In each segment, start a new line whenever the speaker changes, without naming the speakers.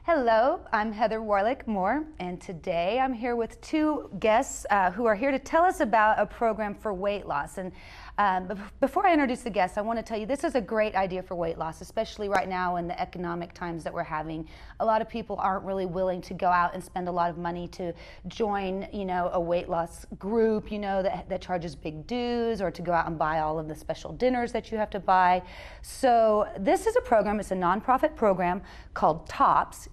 Hello, I'm Heather Warlick Moore, and today I'm here with two guests who are here to tell us about a program for weight loss. And before I introduce the guests, I want to tell you this is a great idea for weight loss, especially right now in the economic times that we're having. A lot of people aren't really willing to go out and spend a lot of money to join, a weight loss group, that charges big dues, or to go out and buy all of the special dinners that you have to buy. So this is a program, it's a nonprofit program called TOPS,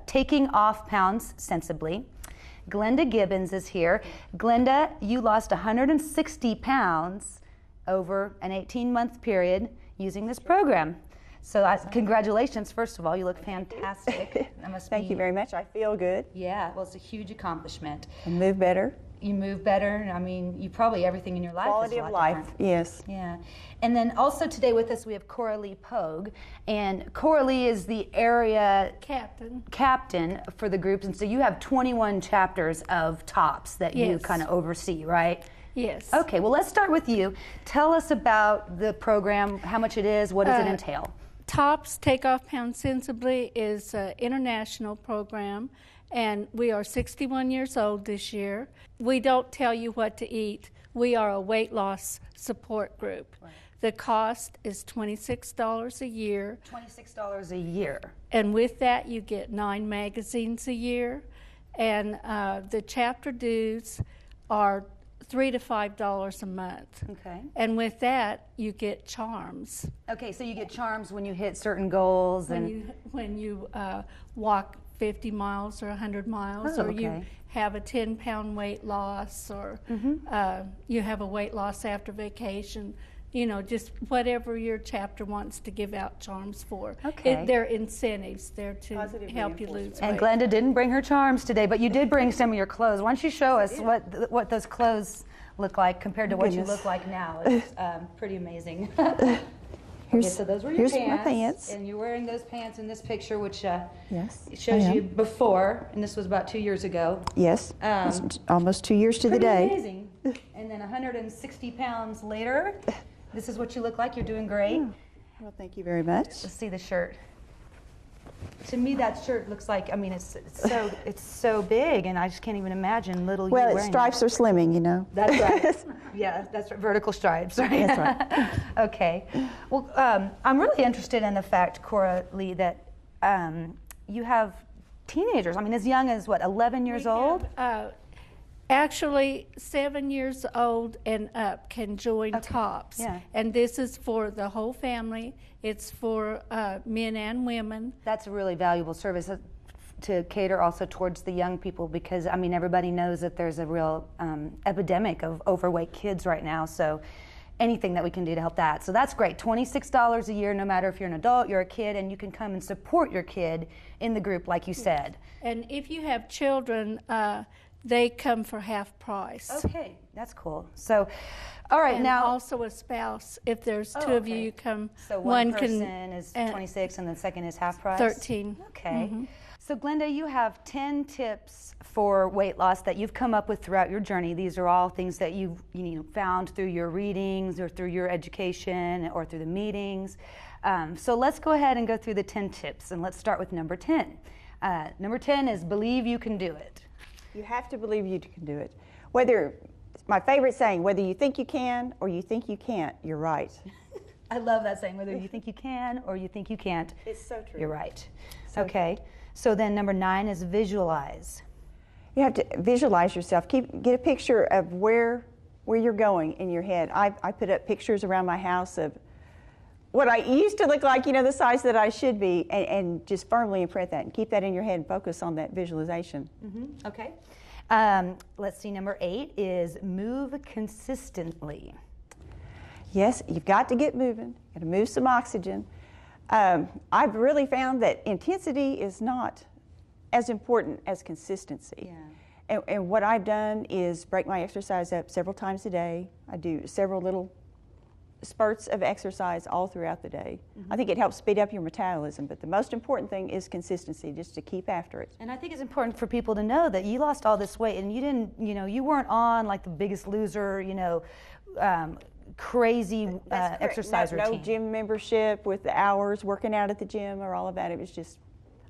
Taking Off Pounds Sensibly. Glenda Gibbons is here. Glenda, you lost 160 pounds over an 18-month period using this program. So congratulations, first of all. You look fantastic.
Thank you very much. I feel good.
Yeah, well, it's a huge accomplishment.
I move better.
You move better. I mean, you probably, everything in your life
Quality
is a
of
lot
life,
different.
yes.
Yeah. And then also today with us we have Coralie Pogue. And Coralie is the area captain for the groups. And so you have 21 chapters of TOPS that you kind of oversee, right?
Yes.
Okay, well, let's start with you. Tell us about the program, how much it is, what does it entail?
TOPS, Take Off Pounds Sensibly, is an international program, and we are 61 years old this year. We don't tell you what to eat. We are a weight loss support group. Right. The cost is $26 a year.
$26 a year.
And with that, you get 9 magazines a year. And the chapter dues are $3 to $5 a month.
Okay.
And with that, you get charms.
Okay, so you get charms when you hit certain goals.
When you walk 50 miles or 100 miles, or you have a 10-pound weight loss, or you have a weight loss after vacation. Just whatever your chapter wants to give out charms for.
Okay.
They're incentives. They're to help you lose weight.
And Glenda didn't bring her charms today, but you did bring some of your clothes. Why don't you show us what those clothes look like compared to what you look like now? It's pretty amazing. So those were your pants.
My pants.
And you're wearing those pants in this picture, which
shows
you before, and this was about 2 years ago.
Yes, it's almost 2 years to the day.
Amazing. And then 160 pounds later, this is what you look like. You're doing great.
Oh, well, thank you very much.
Let's see the shirt. To me, that shirt looks like, it's so big, and I just can't even imagine little you wearing
stripes are slimming,
That's right. Yeah, that's right. Vertical stripes, right?
That's right.
Okay. Well, I'm really interested in the fact, Coralie, that you have teenagers. I mean, as young as, 11 years old?
Actually, 7 years old and up can join TOPS.
Yeah.
And this is for the whole family. It's for men and women.
That's a really valuable service to cater also towards the young people, because, everybody knows that there's a real epidemic of overweight kids right now. So anything that we can do to help that. So that's great. $26 a year, no matter if you're an adult, you're a kid, and you can come and support your kid in the group, like you said.
And if you have children, they come for half price.
Okay, that's cool. So, all right,
and
now
also a spouse. If there's two of you, you come.
So one person is 26, and the second is half price.
13.
Okay. So Glenda, you have 10 tips for weight loss that you've come up with throughout your journey. These are all things that you've found through your readings, or through your education, or through the meetings. So let's go ahead and go through the 10 tips, and let's start with number 10. Number 10 is believe you can do it.
You have to believe you can do it. My favorite saying, whether you think you can or you think you can't, you're right.
I love that saying, whether you think you can or you think you can't.
It's so true.
You're right. Okay. So then number 9 is visualize.
You have to visualize yourself. Get a picture of where you're going in your head. I put up pictures around my house of what I used to look like, the size that I should be, and just firmly imprint that and keep that in your head and focus on that visualization.
Okay. Let's see, number 8 is move consistently.
Yes, you've got to get moving. You've got to move some oxygen. I've really found that intensity is not as important as consistency.
Yeah.
And what I've done is break my exercise up several times a day. I do several little spurts of exercise all throughout the day. I think it helps speed up your metabolism, but the most important thing is consistency, just to keep after it.
And I think it's important for people to know that you lost all this weight, and you didn't, you weren't on like the Biggest Loser, crazy exercise routine.
No gym membership with the hours working out at the gym or all of that. It was just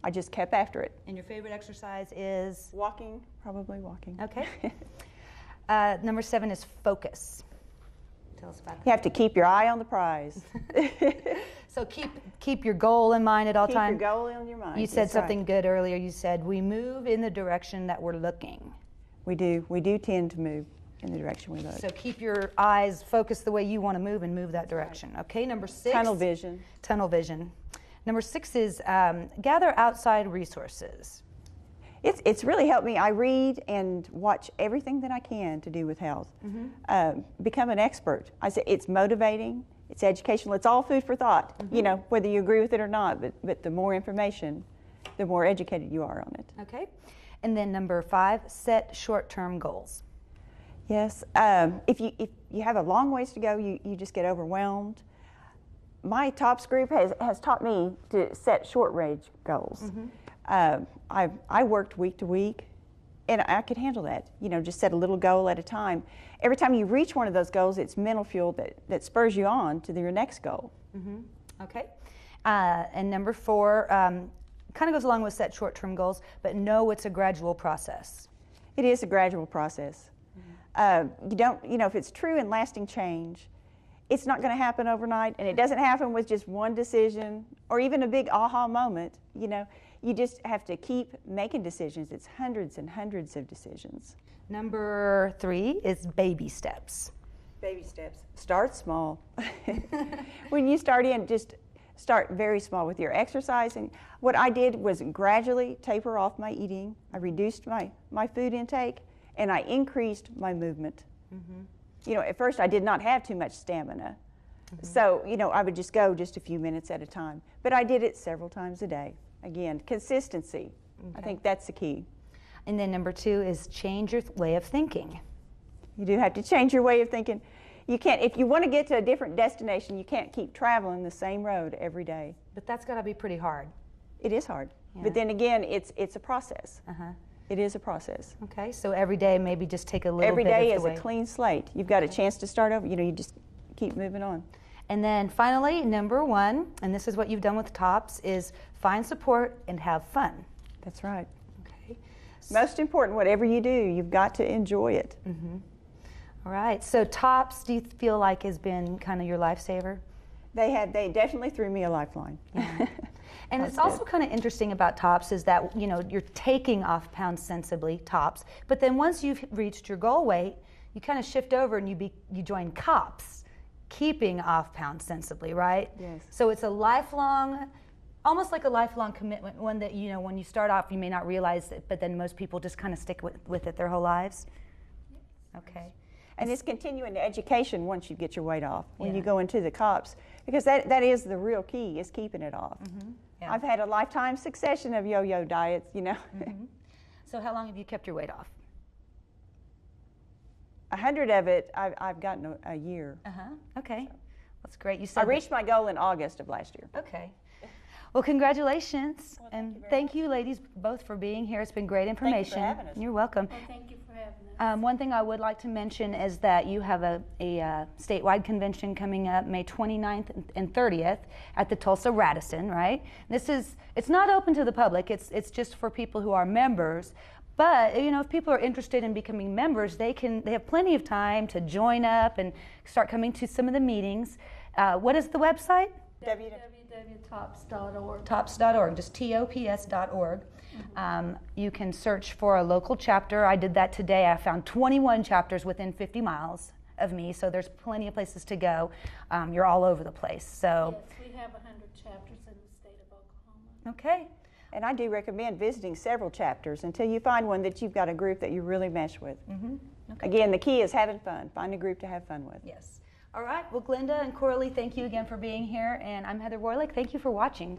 I just kept after it.
And your favorite exercise is?
Walking, probably walking.
Okay. Number 7 is focus. Tell us about that.
You have to keep your eye on the prize.
So keep your goal in mind at all times.
Keep your goal in your mind.
You said
That's
something
right.
good earlier. You said we move in the direction that we're looking.
We do tend to move in the direction we look.
So keep your eyes focused the way you want to move and move that direction. Okay, number 6.
Tunnel vision.
Tunnel vision. Number 6 is gather outside resources.
It's really helped me. I read and watch everything that I can to do with health. Become an expert. I say it's motivating, it's educational, it's all food for thought. You know, whether you agree with it or not, but the more information, the more educated you are on it.
Okay. And then number 5, set short-term goals.
Yes. If you have a long ways to go, you just get overwhelmed. My TOPS group has taught me to set short-range goals. I worked week to week, and I could handle that. You know, just set a little goal at a time. Every time you reach one of those goals, it's mental fuel that spurs you on to your next goal.
Okay. And number 4 kind of goes along with set short-term goals, but know it's a gradual process.
It is a gradual process. You don't, you know, if it's true and lasting change, it's not going to happen overnight, and it doesn't happen with just one decision or even a big aha moment. You know, you just have to keep making decisions. It's hundreds and hundreds of decisions.
Number 3 is baby steps.
Baby steps. Start small. When you start in, just start very small with your exercising. What I did was gradually taper off my eating. I reduced my food intake, and I increased my movement. You know, at first I did not have too much stamina. So, you know, I would just go just a few minutes at a time. But I did it several times a day. Again, consistency. I think that's the key.
And then number 2 is change your way of thinking.
You do have to change your way of thinking. You can't, if you want to get to a different destination, you can't keep traveling the same road every day.
But that's got to be pretty hard.
It is hard.
Yeah.
But then again, it's a process. It is a process.
Okay, so every day maybe just take a little
Every
bit
day
of
is
the
a
way.
clean slate. You've got a chance to start over. You know, you just keep moving on.
And then finally, number 1, and this is what you've done with TOPS, is find support and have fun.
That's right.
Okay.
Most important, whatever you do, you've got to enjoy it.
All right. So TOPS, do you feel like has been kind of your lifesaver?
They definitely threw me a lifeline.
Yeah. And it's also kind of interesting about TOPS is that, you know, you're taking Off Pounds Sensibly, TOPS, but then once you've reached your goal weight, you kind of shift over and you join COPS, keeping Off Pounds Sensibly, right?
Yes.
So it's a lifelong, almost like a lifelong commitment, one that, you know, when you start off you may not realize it, but then most people just kind of stick with it their whole lives. Okay.
And it's continuing education once you get your weight off, when
Yeah.
you go into the COPS, because that is the real key, is keeping it off.
Yeah.
I've had a lifetime succession of yo-yo diets, you know.
So how long have you kept your weight off?
100 of it, I've gotten a year.
Okay. That's great. You
I
said
reached my goal in August of last year.
Okay. Well, congratulations.
Well,
And thank you, ladies, both for being here. It's been great information.
having us.
You're welcome.
Well, thank you for having us.
One thing I would like to mention is that you have a statewide convention coming up May 29th and 30th at the Tulsa Radisson, right? It's not open to the public. It's just for people who are members. But, you know, if people are interested in becoming members, they have plenty of time to join up and start coming to some of the meetings. What is the website?
www.tops.org.
Tops.org, just TOPS.org. You can search for a local chapter. I did that today. I found 21 chapters within 50 miles of me, so there's plenty of places to go. You're all over the place. So,
Yes, we have 100 chapters in the state of Oklahoma.
okay.
And I do recommend visiting several chapters until you find one that you've got a group that you really mesh with.
Okay.
Again, the key is having fun. Find a group to have fun with.
Yes. All right. Well, Glenda and Coralie, thank you again for being here. And I'm Heather Roylick. Thank you for watching.